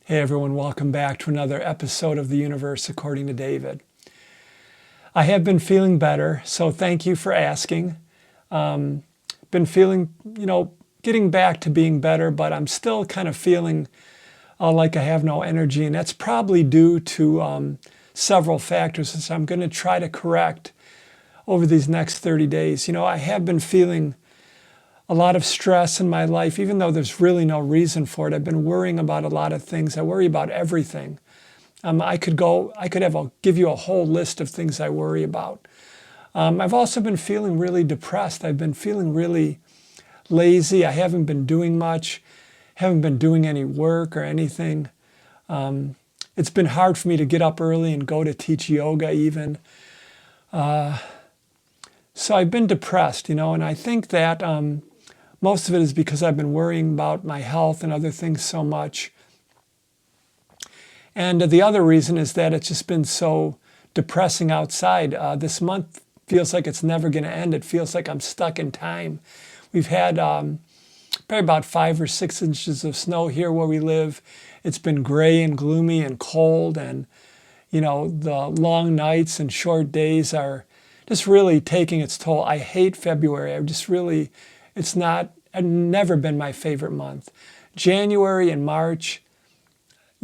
Hey everyone, welcome back to another episode of The Universe According to David. I have been feeling better, so thank you for asking. Been feeling, getting back to being better, but I'm still kind of feeling like I have no energy, and that's probably due to several factors, which I'm going to try to correct over these next 30 days. I have been feeling a lot of stress in my life, even though there's really no reason for it. I've been worrying about a lot of things. I worry about everything. I could give you a whole list of things I worry about. I've also been feeling really depressed. I've been feeling really lazy. I haven't been doing much, haven't been doing any work or anything. It's been hard for me to get up early and go to teach yoga even. So I've been depressed, and I think that most of it is because I've been worrying about my health and other things so much. And the other reason is that it's just been so depressing outside. This month feels like it's never going to end. It feels like I'm stuck in time. We've had probably about 5 or 6 inches of snow here where we live. It's been gray and gloomy and cold, and the long nights and short days are just really taking its toll. I hate February. It's never been my favorite month. January and March,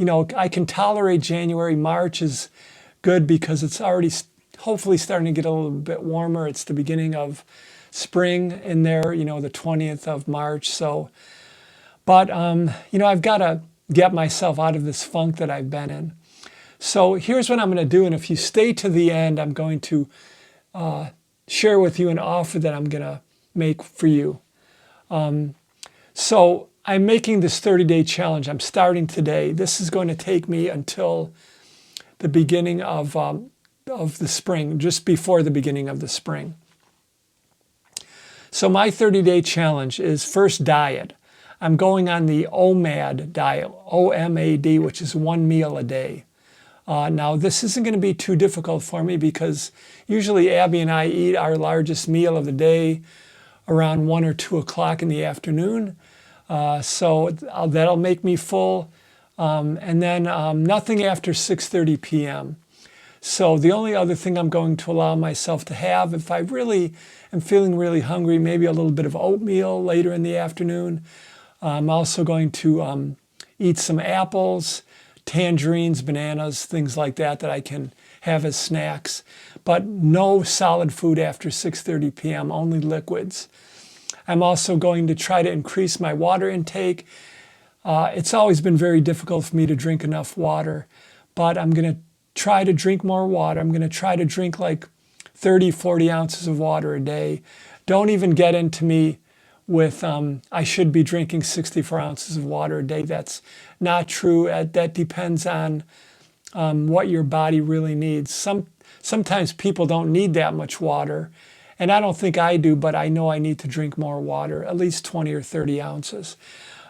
I can tolerate January. March is good because it's already hopefully starting to get a little bit warmer. It's the beginning of spring in there, the 20th of March. But I've got to get myself out of this funk that I've been in. So here's what I'm going to do. And if you stay to the end, I'm going to share with you an offer that I'm going to make for you. So I'm making this 30-day challenge. I'm starting today. This is going to take me until the beginning of the spring, just before the beginning of the spring. So my 30-day challenge is first diet. I'm going on the OMAD diet, O-M-A-D, which is 1 meal a day. Now, this isn't going to be too difficult for me because usually Abby and I eat our largest meal of the day around 1 or 2 o'clock in the afternoon. So that'll make me full. And then nothing after 6:30 p.m. So the only other thing I'm going to allow myself to have, if I really am feeling really hungry, maybe a little bit of oatmeal later in the afternoon. I'm also going to eat some apples, tangerines, bananas, things like that I can have as snacks, but no solid food after 6:30 p.m., only liquids. I'm also going to try to increase my water intake. It's always been very difficult for me to drink enough water, but I'm going to try to drink more water. I'm going to try to drink like 30, 40 ounces of water a day. Don't even get into me with I should be drinking 64 ounces of water a day. That's not true. That depends on what your body really needs. Sometimes people don't need that much water, and I don't think I do, but I know I need to drink more water, at least 20 or 30 ounces.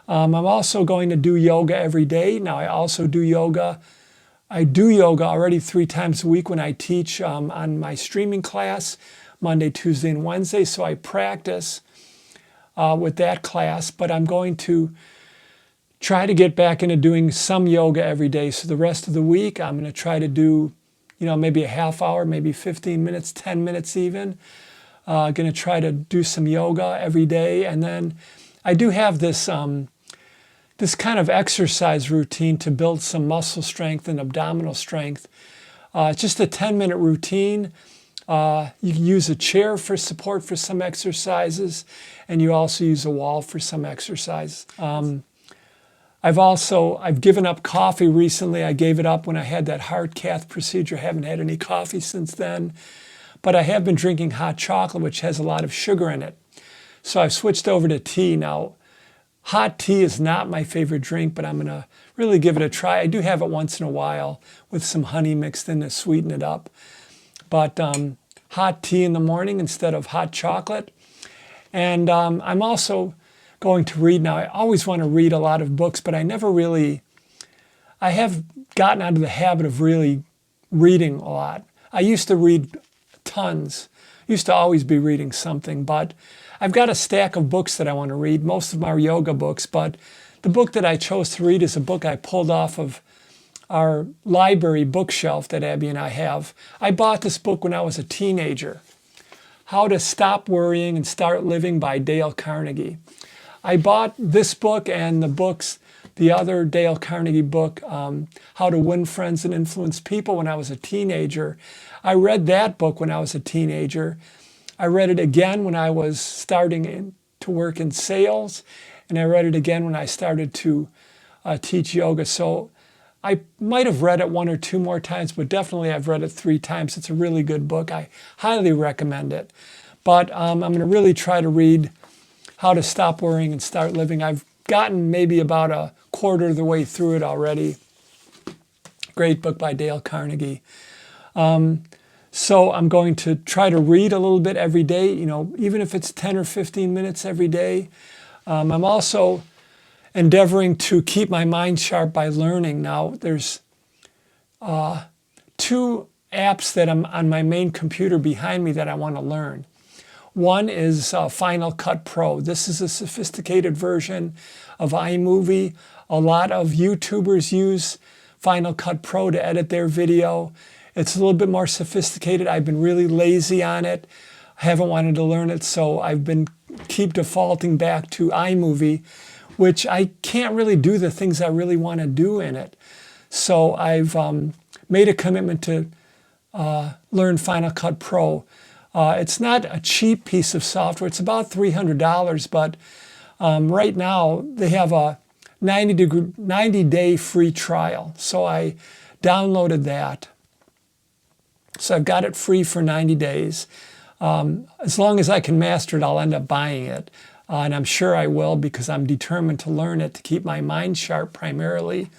I'm also going to do yoga every day. Now, I also do yoga. I do yoga already 3 times a week when I teach on my streaming class, Monday, Tuesday, and Wednesday. So I practice with that class, but I'm going to try to get back into doing some yoga every day. So the rest of the week, I'm going to try to do, maybe a half hour, maybe 15 minutes, 10 minutes even. Going to try to do some yoga every day. And then I do have this this kind of exercise routine to build some muscle strength and abdominal strength. It's just a 10-minute routine. You can use a chair for support for some exercises, and you also use a wall for some exercise. I've given up coffee recently. I gave it up when I had that heart cath procedure. I haven't had any coffee since then. But I have been drinking hot chocolate, which has a lot of sugar in it. So I've switched over to tea. Now, hot tea is not my favorite drink, but I'm going to really give it a try. I do have it once in a while with some honey mixed in to sweeten it up. But hot tea in the morning instead of hot chocolate. And I'm also going to read. Now, I always want to read a lot of books, but I have gotten out of the habit of really reading a lot. I used to read tons. Used to always be reading something, but I've got a stack of books that I want to read. Most of them are yoga books, but the book that I chose to read is a book I pulled off of our library bookshelf that Abby and I have. I bought this book when I was a teenager. How to Stop Worrying and Start Living by Dale Carnegie. I bought this book and the other Dale Carnegie book, How to Win Friends and Influence People, when I was a teenager. I read that book when I was a teenager. I read it again when I was starting to work in sales, and I read it again when I started to teach yoga. So I might have read it one or two more times, but definitely I've read it 3 times. It's a really good book. I highly recommend it. But I'm going to really try to read How to Stop Worrying and Start Living. I've gotten maybe about a quarter of the way through it already. Great book by Dale Carnegie. So I'm going to try to read a little bit every day, even if it's 10 or 15 minutes every day. I'm also endeavoring to keep my mind sharp by learning. Now, there's 2 apps that I'm on my main computer behind me that I want to learn. One is Final Cut Pro. This is a sophisticated version of iMovie. A lot of YouTubers use Final Cut Pro to edit their video. It's a little bit more sophisticated. I've been really lazy on it. I haven't wanted to learn it, so I've been keep defaulting back to iMovie, which I can't really do the things I really want to do in it. So I've made a commitment to learn Final Cut Pro. It's not a cheap piece of software. It's about $300, but right now they have a 90-day free trial. So I downloaded that. So I've got it free for 90 days. As long as I can master it, I'll end up buying it. And I'm sure I will, because I'm determined to learn it to keep my mind sharp primarily.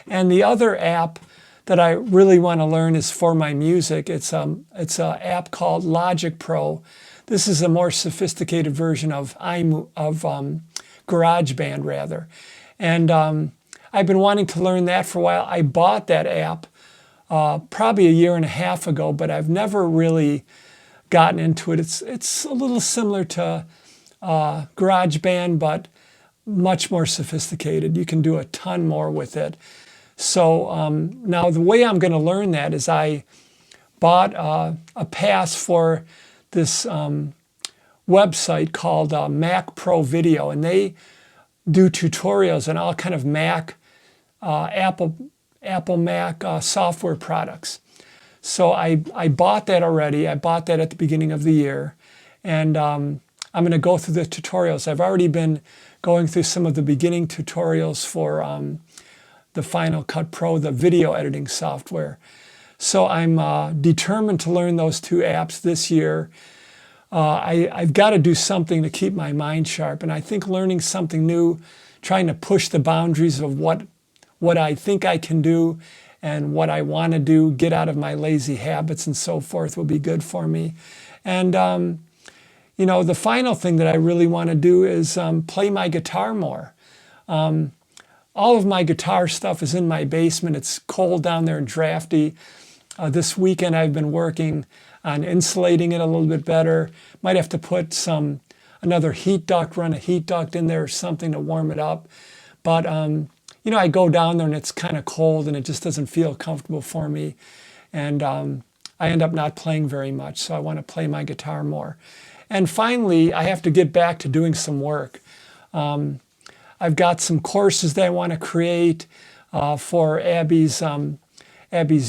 And the other app that I really want to learn is for my music. It's an app called Logic Pro. This is a more sophisticated version of GarageBand, rather. And I've been wanting to learn that for a while. I bought that app probably a year and a half ago, but I've never really gotten into it. It's a little similar to GarageBand, but much more sophisticated. You can do a ton more with it. So now the way I'm going to learn that is I bought a pass for this website called Mac Pro Video, and they do tutorials on all kind of Mac, Apple Mac software products. So I bought that already. I bought that at the beginning of the year, and I'm going to go through the tutorials. I've already been going through some of the beginning tutorials for the Final Cut Pro, the video editing software. So I'm determined to learn those 2 apps this year. I've got to do something to keep my mind sharp, and I think learning something new, trying to push the boundaries of what I think I can do and what I want to do, get out of my lazy habits and so forth, will be good for me. And the final thing that I really want to do is play my guitar more. All of my guitar stuff is in my basement. It's cold down there and drafty. This weekend I've been working on insulating it a little bit better. Might have to put another heat duct, run a heat duct in there or something to warm it up. But I go down there and it's kind of cold and it just doesn't feel comfortable for me. And I end up not playing very much, so I want to play my guitar more. And finally, I have to get back to doing some work. I've got some courses that I want to create for Abby's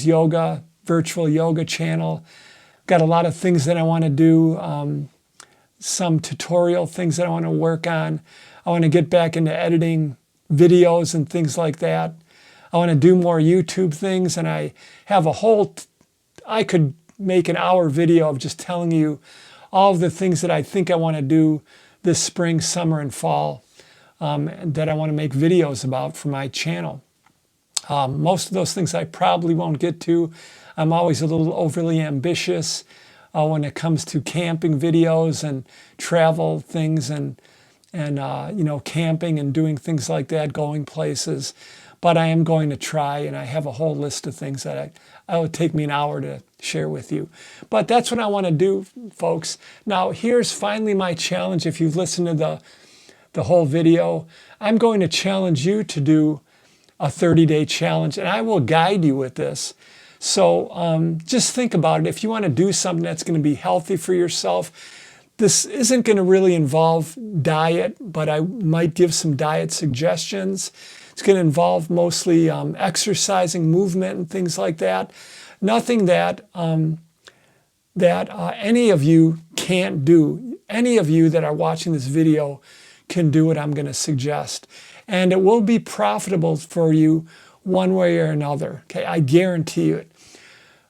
yoga, virtual yoga channel. Got a lot of things that I want to do, some tutorial things that I want to work on. I want to get back into editing videos and things like that. I want to do more YouTube things, and I have I could make an hour video of just telling you all of the things that I think I want to do this spring, summer, and fall, that I want to make videos about for my channel. Most of those things I probably won't get to. I'm always a little overly ambitious when it comes to camping videos and travel things and camping and doing things like that, going places. But I am going to try, and I have a whole list of things that it would take me an hour to share with you. But that's what I want to do, folks. Now, here's finally my challenge. If you've listened to the whole video. I'm going to challenge you to do a 30-day challenge, and I will guide you with this. So just think about it. If you want to do something that's going to be healthy for yourself, this isn't going to really involve diet, but I might give some diet suggestions. It's going to involve mostly exercising, movement, and things like that. Nothing that any of you can't do. Any of you that are watching this video can do what I'm going to suggest. And it will be profitable for you one way or another. Okay, I guarantee it.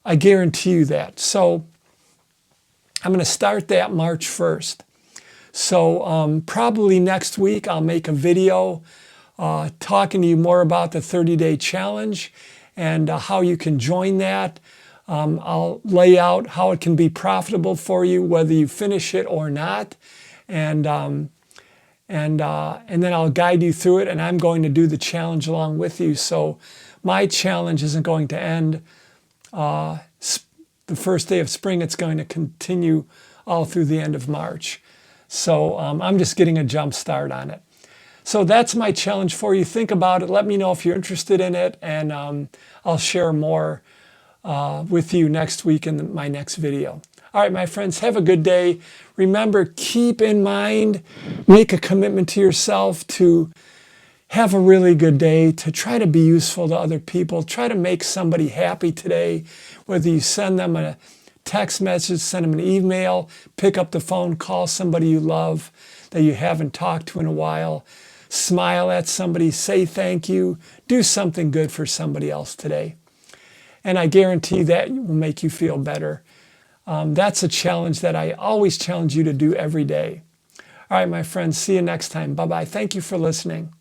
I guarantee you that. So I'm going to start that March 1st. So probably next week I'll make a video talking to you more about the 30-day challenge and how you can join that. I'll lay out how it can be profitable for you, whether you finish it or not. And then I'll guide you through it, and I'm going to do the challenge along with you. So my challenge isn't going to end the first day of spring. It's going to continue all through the end of March. So I'm just getting a jump start on it. So that's my challenge for you. Think about it. Let me know if you're interested in it, and I'll share more with you next week in my next video. All right, my friends, have a good day. Remember, keep in mind, make a commitment to yourself to have a really good day, to try to be useful to other people. Try to make somebody happy today, whether you send them a text message, send them an email, pick up the phone, call somebody you love that you haven't talked to in a while, smile at somebody, say thank you, do something good for somebody else today. And I guarantee that will make you feel better. That's a challenge that I always challenge you to do every day. All right, my friends, see you next time. Bye-bye. Thank you for listening.